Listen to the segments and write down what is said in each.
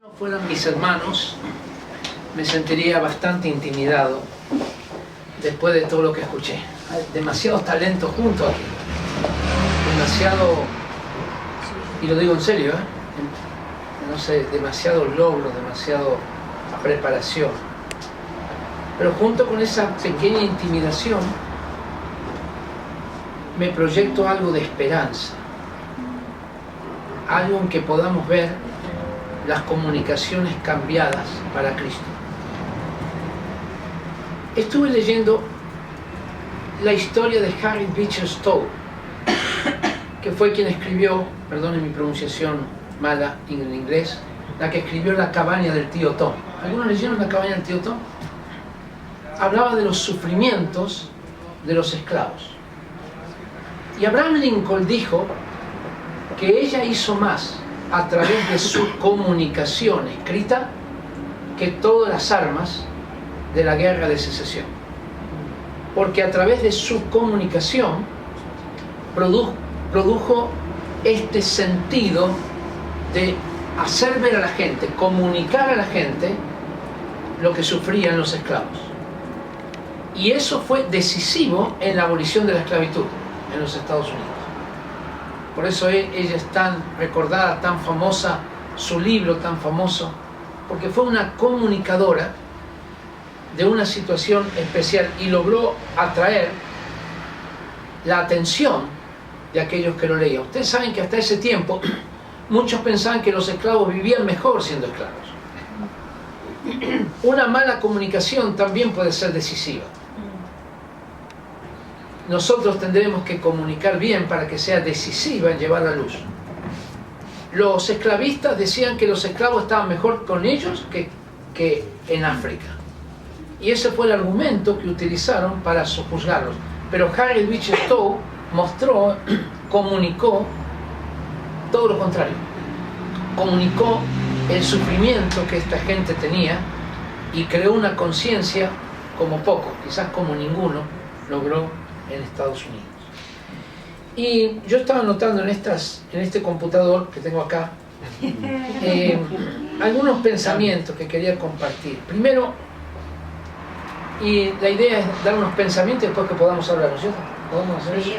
no fueran mis hermanos, me sentiría bastante intimidado después de todo lo que escuché. Hay demasiado talento junto aquí, demasiado, y lo digo en serio, no sé, demasiado logro, demasiado preparación. Pero junto con esa pequeña intimidación, me proyecto algo de esperanza, algo en que podamos ver las comunicaciones cambiadas para Cristo. Estuve leyendo la historia de Harry Beecher Stowe, que fue quien escribió, perdonen mi pronunciación mala en inglés, la que escribió La cabaña del tío Tom. ¿Algunos leyeron La cabaña del tío Tom? Hablaba de los sufrimientos de los esclavos. Y Abraham Lincoln dijo que ella hizo más a través de su comunicación escrita que todas las armas de la guerra de secesión. Porque a través de su comunicación produjo este sentido de hacer ver a la gente, comunicar a la gente lo que sufrían los esclavos. Y eso fue decisivo en la abolición de la esclavitud en los Estados Unidos. Por eso ella es tan recordada, tan famosa, su libro tan famoso, porque fue una comunicadora de una situación especial y logró atraer la atención de aquellos que lo leían. Ustedes saben que hasta ese tiempo muchos pensaban que los esclavos vivían mejor siendo esclavos. Una mala comunicación también puede ser decisiva. Nosotros tendremos que comunicar bien para que sea decisiva en llevar a luz. Los esclavistas decían que los esclavos estaban mejor con ellos que en África. Y ese fue el argumento que utilizaron para sojuzgarlos. Pero Harry Beecher Stowe comunicó todo lo contrario. Comunicó el sufrimiento que esta gente tenía y creó una conciencia como poco, quizás como ninguno logró en Estados Unidos. Y yo estaba notando en este computador que tengo acá algunos pensamientos que quería compartir. Primero, y la idea es dar unos pensamientos después que podamos hablar, ¿no es cierto? ¿Podemos hacer eso?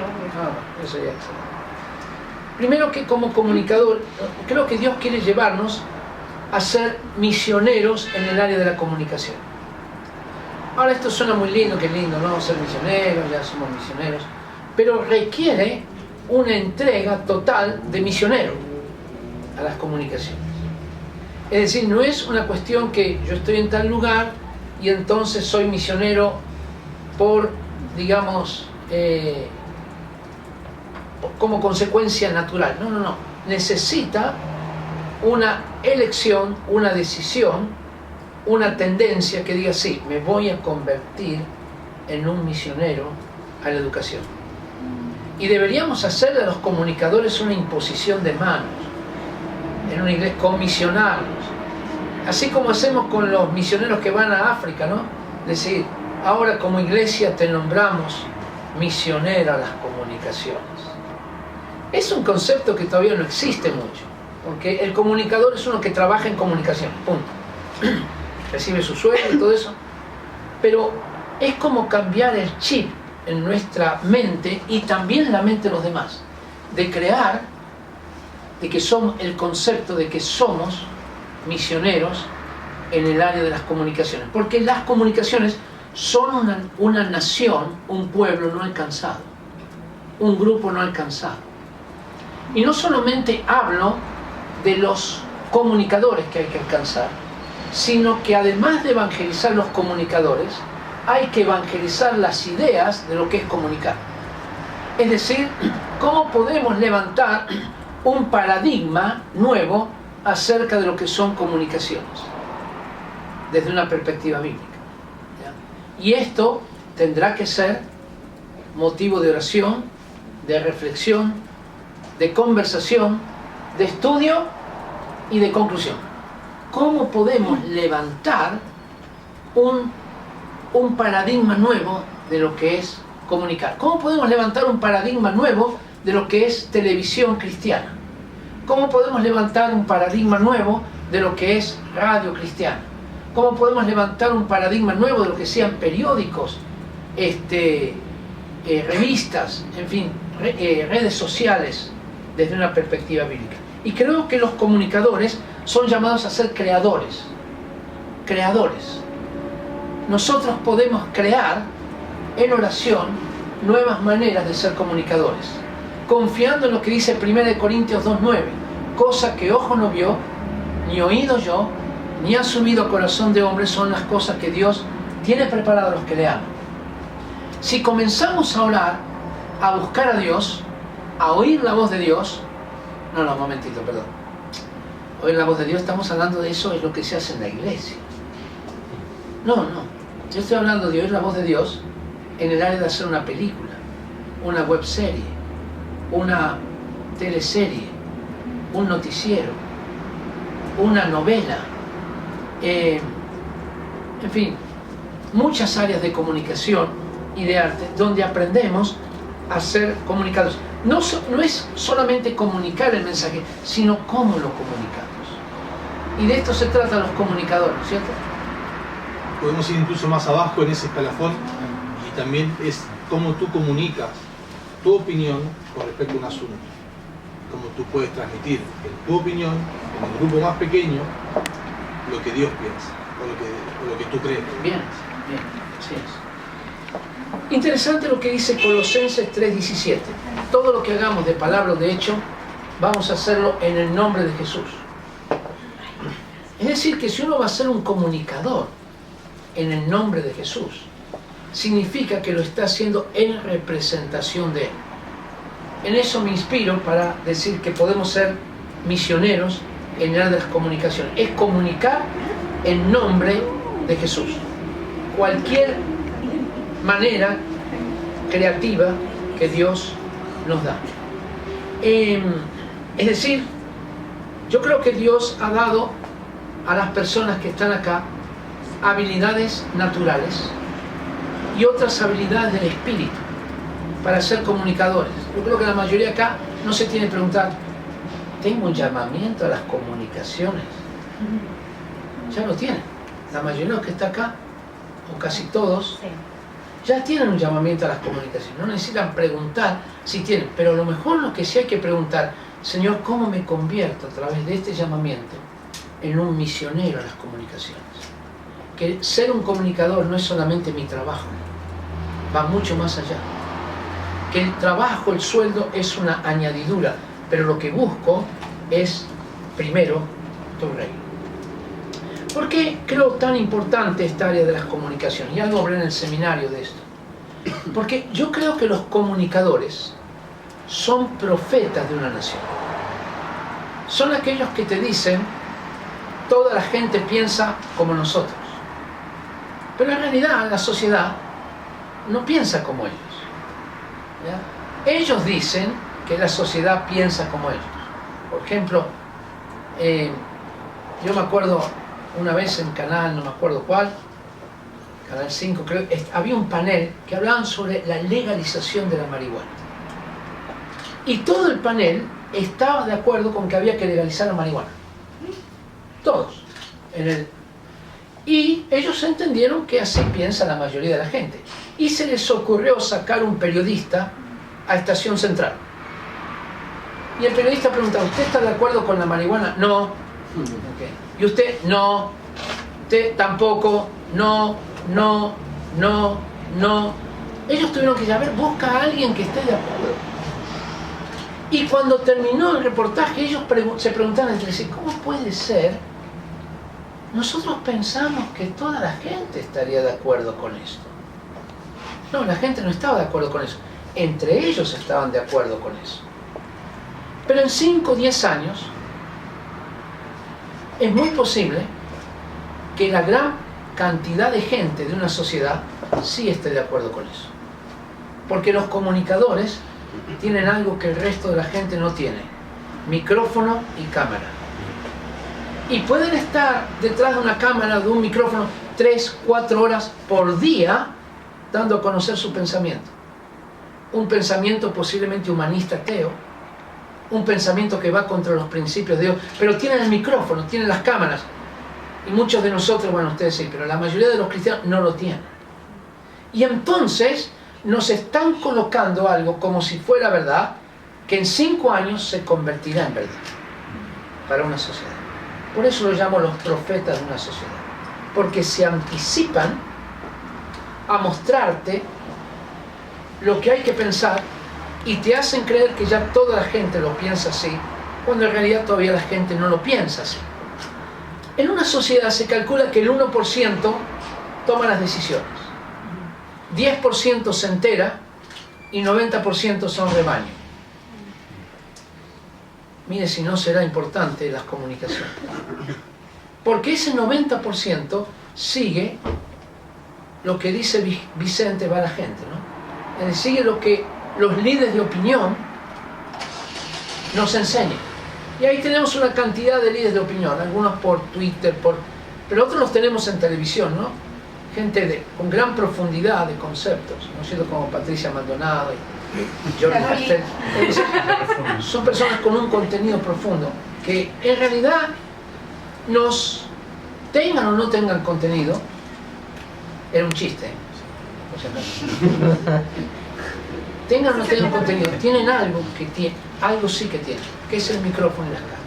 Eso ya es. Primero, que como comunicador, creo que Dios quiere llevarnos a ser misioneros en el área de la comunicación. Ahora esto suena muy lindo, qué lindo, ¿no? Ser misioneros, ya somos misioneros, pero requiere una entrega total de misionero a las comunicaciones. Es decir, no es una cuestión que yo estoy en tal lugar y entonces soy misionero por, digamos, como consecuencia natural. No, no, no. Necesita una elección, una decisión, una tendencia que diga, sí, me voy a convertir en un misionero a la educación. Y deberíamos hacerle a los comunicadores una imposición de manos, en una iglesia, comisionarlos. Así como hacemos con los misioneros que van a África, ¿no? Decir, ahora como iglesia te nombramos misionero a las comunicaciones. Es un concepto que todavía no existe mucho, porque el comunicador es uno que trabaja en comunicación, punto. Recibe su sueldo y todo eso, pero es como cambiar el chip en nuestra mente y también la mente de los demás, de crear, de que somos el concepto de que somos misioneros en el área de las comunicaciones, porque las comunicaciones son una nación, un pueblo no alcanzado, un grupo no alcanzado. Y no solamente hablo de los comunicadores que hay que alcanzar, sino que además de evangelizar los comunicadores, hay que evangelizar las ideas de lo que es comunicar. Es decir, cómo podemos levantar un paradigma nuevo acerca de lo que son comunicaciones, desde una perspectiva bíblica. ¿Ya? Y esto tendrá que ser motivo de oración, de reflexión, de conversación, de estudio y de conclusión. ¿Cómo podemos levantar un paradigma nuevo de lo que es comunicar? ¿Cómo podemos levantar un paradigma nuevo de lo que es televisión cristiana? ¿Cómo podemos levantar un paradigma nuevo de lo que es radio cristiana? ¿Cómo podemos levantar un paradigma nuevo de lo que sean periódicos, revistas, en fin, redes sociales desde una perspectiva bíblica? Y creo que los comunicadores son llamados a ser creadores. Creadores. Nosotros podemos crear en oración nuevas maneras de ser comunicadores, confiando en lo que dice 1 Corintios 2:9, cosa que ojo no vio, ni oído yo, ni ha subido a corazón de hombre, son las cosas que Dios tiene preparadas a los que le aman. Si comenzamos a orar, a buscar a Dios, a oír la voz de Dios, un momentito, perdón. Oír la voz de Dios, estamos hablando de eso, es lo que se hace en la iglesia. No, yo estoy hablando de oír la voz de Dios en el área de hacer una película, una webserie, una teleserie, un noticiero, una novela, en fin, muchas áreas de comunicación y de arte donde aprendemos a ser comunicadores. No es solamente comunicar el mensaje, sino cómo lo comunicamos. Y de esto se trata los comunicadores, ¿cierto? Podemos ir incluso más abajo en ese escalafón, y también es cómo tú comunicas tu opinión con respecto a un asunto. Cómo tú puedes transmitir en tu opinión, en el grupo más pequeño, lo que Dios piensa, o lo que tú crees. Bien, así es. Interesante lo que dice Colosenses 3:17. Todo lo que hagamos de palabra o de hecho, vamos a hacerlo en el nombre de Jesús. Es decir, que si uno va a ser un comunicador en el nombre de Jesús, significa que lo está haciendo en representación de Él. En eso me inspiro para decir que podemos ser misioneros en el área de las comunicaciones. Es comunicar en nombre de Jesús. Cualquier manera creativa que Dios nos da. Es decir, yo creo que Dios ha dado a las personas que están acá habilidades naturales y otras habilidades del espíritu para ser comunicadores. Yo creo que la mayoría acá no se tiene que preguntar, ¿tengo un llamamiento a las comunicaciones? Ya lo tienen. La mayoría de los que está acá, o casi todos, ya tienen un llamamiento a las comunicaciones. No necesitan preguntar si tienen, pero a lo mejor lo que sí hay que preguntar, Señor, ¿cómo me convierto a través de este llamamiento en un misionero a las comunicaciones? Que ser un comunicador no es solamente mi trabajo, va mucho más allá. Que el trabajo, el sueldo es una añadidura, pero lo que busco es primero tu reino. ¿Por qué creo tan importante esta área de las comunicaciones? Ya lo hablé en el seminario de esto. Porque yo creo que los comunicadores son profetas de una nación. Son aquellos que te dicen, toda la gente piensa como nosotros. Pero en realidad la sociedad no piensa como ellos. ¿Ya? Ellos dicen que la sociedad piensa como ellos. Por ejemplo, yo me acuerdo una vez en Canal, no me acuerdo cuál, Canal 5 creo, había un panel que hablaban sobre la legalización de la marihuana. Y todo el panel estaba de acuerdo con que había que legalizar la marihuana. Todos. Y ellos entendieron que así piensa la mayoría de la gente. Y se les ocurrió sacar un periodista a Estación Central. Y el periodista preguntaba, ¿usted está de acuerdo con la marihuana? No. Okay. ¿Y usted? No. ¿Usted tampoco? No. Ellos tuvieron que a ver, busca a alguien que esté de acuerdo. Y cuando terminó el reportaje, ellos se preguntaban entre sí, ¿cómo puede ser? Nosotros pensamos que toda la gente estaría de acuerdo con esto. No, la gente no estaba de acuerdo con eso. Entre ellos estaban de acuerdo con eso. Pero en 5 o 10 años es muy posible que la gran cantidad de gente de una sociedad sí esté de acuerdo con eso. Porque los comunicadores tienen algo que el resto de la gente no tiene: micrófono y cámara. Y pueden estar detrás de una cámara, de un micrófono, 3, 4 horas por día dando a conocer su pensamiento. Un pensamiento posiblemente humanista ateo, un pensamiento que va contra los principios de Dios, pero tienen el micrófono, tienen las cámaras. Y muchos de nosotros, bueno, ustedes sí, pero la mayoría de los cristianos no lo tienen. Y entonces nos están colocando algo como si fuera verdad, que en 5 años se convertirá en verdad para una sociedad. Por eso lo llamo los profetas de una sociedad, porque se anticipan a mostrarte lo que hay que pensar y te hacen creer que ya toda la gente lo piensa así, cuando en realidad todavía la gente no lo piensa así. En una sociedad se calcula que el 1% toma las decisiones, 10% se entera y 90% son rebaño. Mire si no será importante las comunicaciones. Porque ese 90% sigue lo que dice Vicente va a la gente, ¿no? Es decir, sigue lo que los líderes de opinión nos enseñan. Y ahí tenemos una cantidad de líderes de opinión, algunos por Twitter, pero otros los tenemos en televisión, ¿no? Gente con gran profundidad de conceptos, ¿no es cierto? Como Patricia Maldonado y Jordi Castell. Son personas con un contenido profundo que en realidad nos tengan o no tengan contenido, era un chiste, o sea, tengan o no tengan contenido, tienen algo algo sí que tienen, que es el micrófono y las cámaras.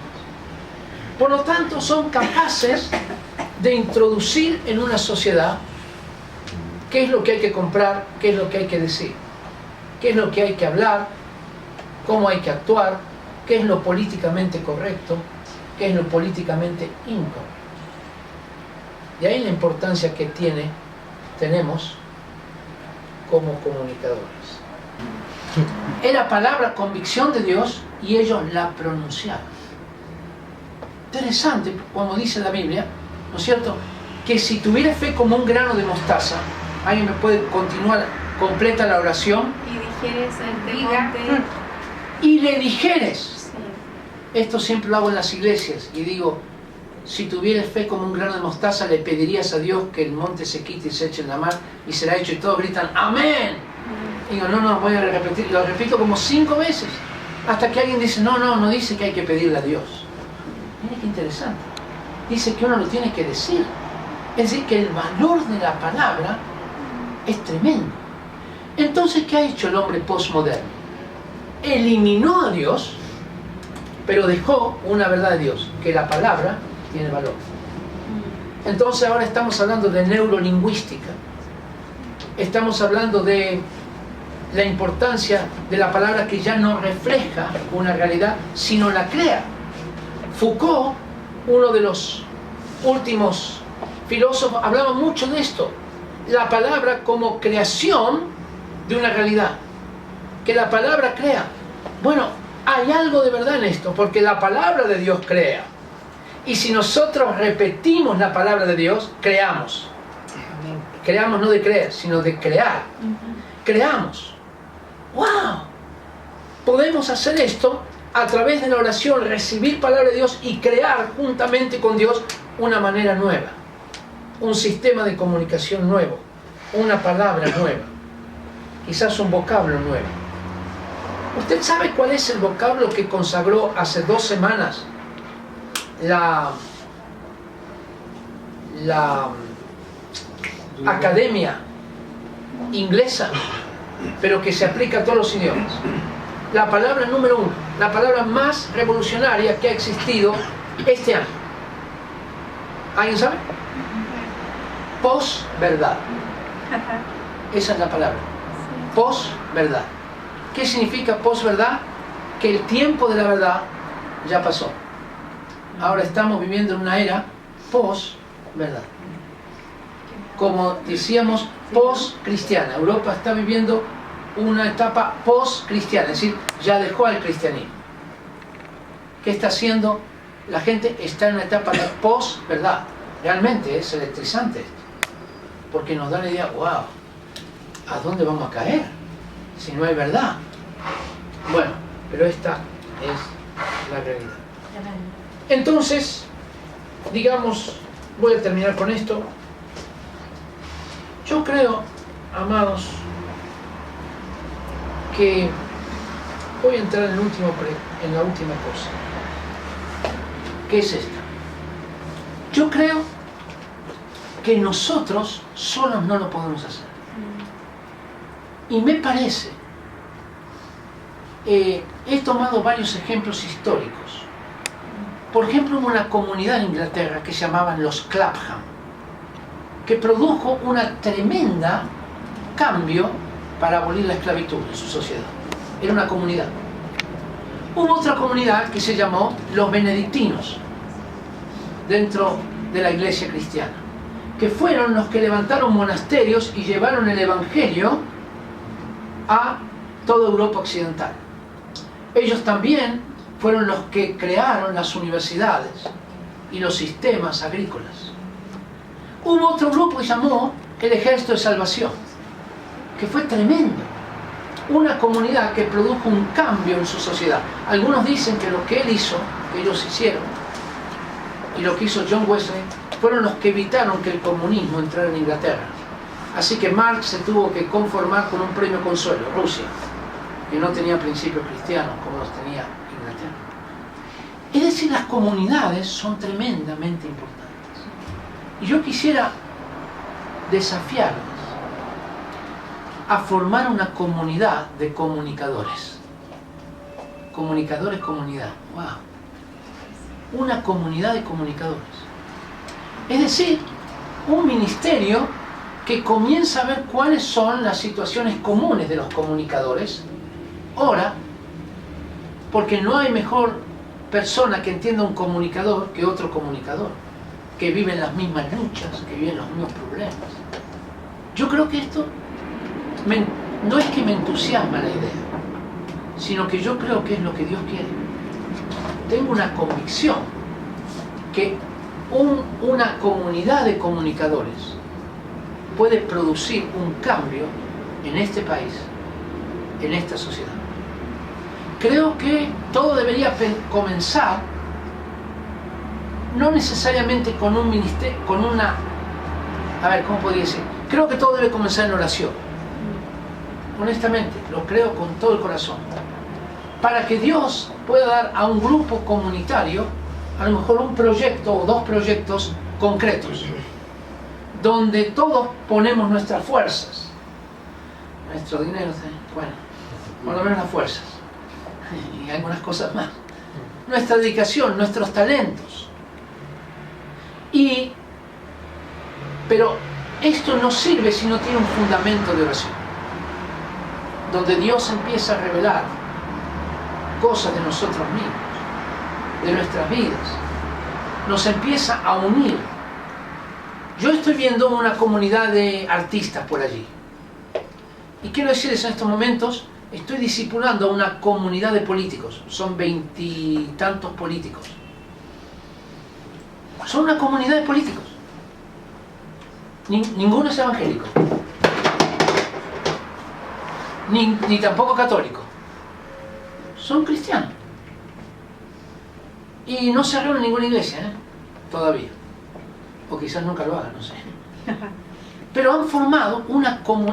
Por lo tanto, son capaces de introducir en una sociedad qué es lo que hay que comprar, qué es lo que hay que decir, qué es lo que hay que hablar, cómo hay que actuar, qué es lo políticamente correcto, qué es lo políticamente incorrecto. Y ahí la importancia que tenemos como comunicadores. Era palabra convicción de Dios y ellos la pronunciaban. Interesante, como dice la Biblia, ¿no es cierto? Que si tuviera fe como un grano de mostaza, ¿alguien me puede continuar completa la oración? Y dijeres a este monte... Y le dijeres. Sí. Esto siempre lo hago en las iglesias y digo, si tuvieras fe como un grano de mostaza, le pedirías a Dios que el monte se quite y se eche en la mar y será hecho, y todos gritan ¡amén! Y digo, no, voy a repetir, lo repito como 5 veces, hasta que alguien dice, no dice que hay que pedirle a Dios. Mira qué interesante. Dice que uno lo tiene que decir. Es decir, que el valor de la palabra es tremendo. Entonces, ¿qué ha hecho el hombre postmoderno? Eliminó a Dios, pero dejó una verdad de Dios, que la palabra tiene valor. Entonces ahora estamos hablando de neurolingüística. Estamos hablando de la importancia de la palabra que ya no refleja una realidad, sino la crea. Foucault, uno de los últimos filósofos, hablaba mucho de esto. La palabra como creación de una realidad. Que la palabra crea. Bueno, hay algo de verdad en esto, porque la palabra de Dios crea. Y si nosotros repetimos la palabra de Dios, creamos. Creamos no de creer, sino de crear. Creamos. ¡Wow! Podemos hacer esto a través de la oración, recibir palabra de Dios y crear juntamente con Dios una manera nueva. Un sistema de comunicación nuevo. Una palabra nueva. Quizás un vocablo nuevo. ¿Usted sabe cuál es el vocablo que consagró hace 2 semanas la academia inglesa, pero que se aplica a todos los idiomas? La palabra número 1, la palabra más revolucionaria que ha existido este año. ¿Alguien sabe? Posverdad. Esa es la palabra. Posverdad. ¿Qué significa posverdad? Que el tiempo de la verdad ya pasó. Ahora estamos viviendo en una era posverdad. Como decíamos, post-cristiana. Europa está viviendo una etapa post-cristiana, es decir, ya dejó al cristianismo. ¿Qué está haciendo? La gente está en una etapa de post-verdad. Realmente es electrizante esto, porque nos da la idea, wow, ¿a dónde vamos a caer si no hay verdad? Bueno, pero esta es la realidad. Entonces, digamos, voy a terminar con esto. Yo creo, amados, que voy a entrar en la última cosa, que es esta. Yo creo que nosotros solos no lo podemos hacer. Y me parece, he tomado varios ejemplos históricos. Por ejemplo, hubo una comunidad en Inglaterra que se llamaban los Clapham, que produjo una tremenda cambio para abolir la esclavitud en su sociedad. Era una comunidad. Hubo otra comunidad que se llamó los benedictinos, dentro de la iglesia cristiana, que fueron los que levantaron monasterios y llevaron el evangelio a toda Europa occidental. Ellos también fueron los que crearon las universidades y los sistemas agrícolas. Hubo otro grupo que se llamó el Ejército de Salvación, que fue tremendo. Una comunidad que produjo un cambio en su sociedad. Algunos dicen que lo que él hizo, que ellos hicieron, y lo que hizo John Wesley, fueron los que evitaron que el comunismo entrara en Inglaterra. Así que Marx se tuvo que conformar con un premio consuelo, Rusia, que no tenía principios cristianos como los tenía Inglaterra. Es decir, las comunidades son tremendamente importantes. Y yo quisiera desafiarles a formar una comunidad de comunicadores. Comunicadores, comunidad. ¡Wow! Una comunidad de comunicadores. Es decir, un ministerio que comienza a ver cuáles son las situaciones comunes de los comunicadores. Ora, porque no hay mejor persona que entienda un comunicador que otro comunicador, que vive en las mismas luchas, que vive en los mismos problemas. Yo creo que esto no es que me entusiasma la idea, sino que yo creo que es lo que Dios quiere. Tengo una convicción que una comunidad de comunicadores puede producir un cambio en este país, en esta sociedad. Creo que todo debería comenzar no necesariamente con un ministerio, ¿cómo podría decir? Creo que todo debe comenzar en oración. Honestamente, lo creo con todo el corazón. Para que Dios pueda dar a un grupo comunitario, a lo mejor un proyecto o dos proyectos concretos, donde todos ponemos nuestras fuerzas, nuestro dinero, bueno, por lo menos las fuerzas, y algunas cosas más, nuestra dedicación, nuestros talentos. Pero esto no sirve si no tiene un fundamento de oración, donde Dios empieza a revelar cosas de nosotros mismos, de nuestras vidas, nos empieza a unir. Yo estoy viendo una comunidad de artistas por allí, y quiero decirles en estos momentos, estoy discipulando a una comunidad de políticos, son 20 y tantos políticos, son una comunidad de políticos, ninguno es evangélico, ni tampoco católico, son cristianos, y no se reúnen en ninguna iglesia, todavía, o quizás nunca lo hagan, no sé, pero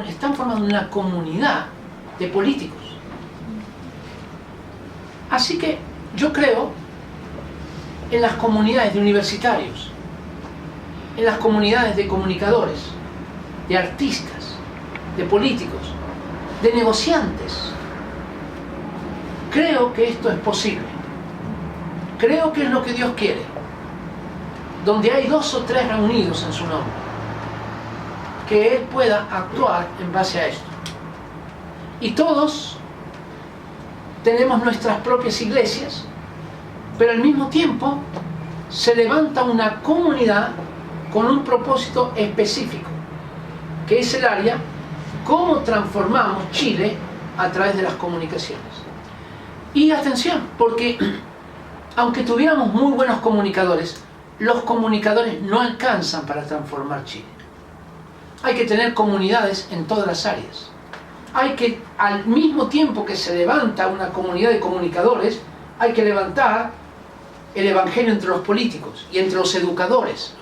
están formando una comunidad de políticos. Así que yo creo en las comunidades de universitarios, en las comunidades de comunicadores, de artistas, de políticos, de negociantes. Creo que esto es posible. Creo que es lo que Dios quiere. Donde hay 2 o 3 reunidos en su nombre, que Él pueda actuar en base a esto. Y todos tenemos nuestras propias iglesias, pero al mismo tiempo se levanta una comunidad con un propósito específico, que es el área cómo transformamos Chile a través de las comunicaciones. Y atención, porque aunque tuviéramos muy buenos comunicadores, los comunicadores no alcanzan para transformar Chile. Hay que tener comunidades en todas las áreas. Hay que, al mismo tiempo que se levanta una comunidad de comunicadores, hay que levantar el evangelio entre los políticos y entre los educadores,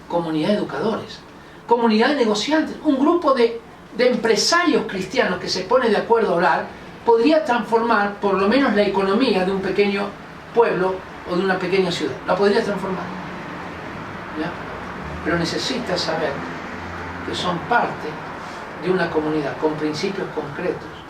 comunidad de educadores, comunidad de negociantes, un grupo de empresarios cristianos que se pone de acuerdo a orar podría transformar por lo menos la economía de un pequeño pueblo o de una pequeña ciudad. La podría transformar. ¿Ya? Pero necesitas saber que son parte de una comunidad con principios concretos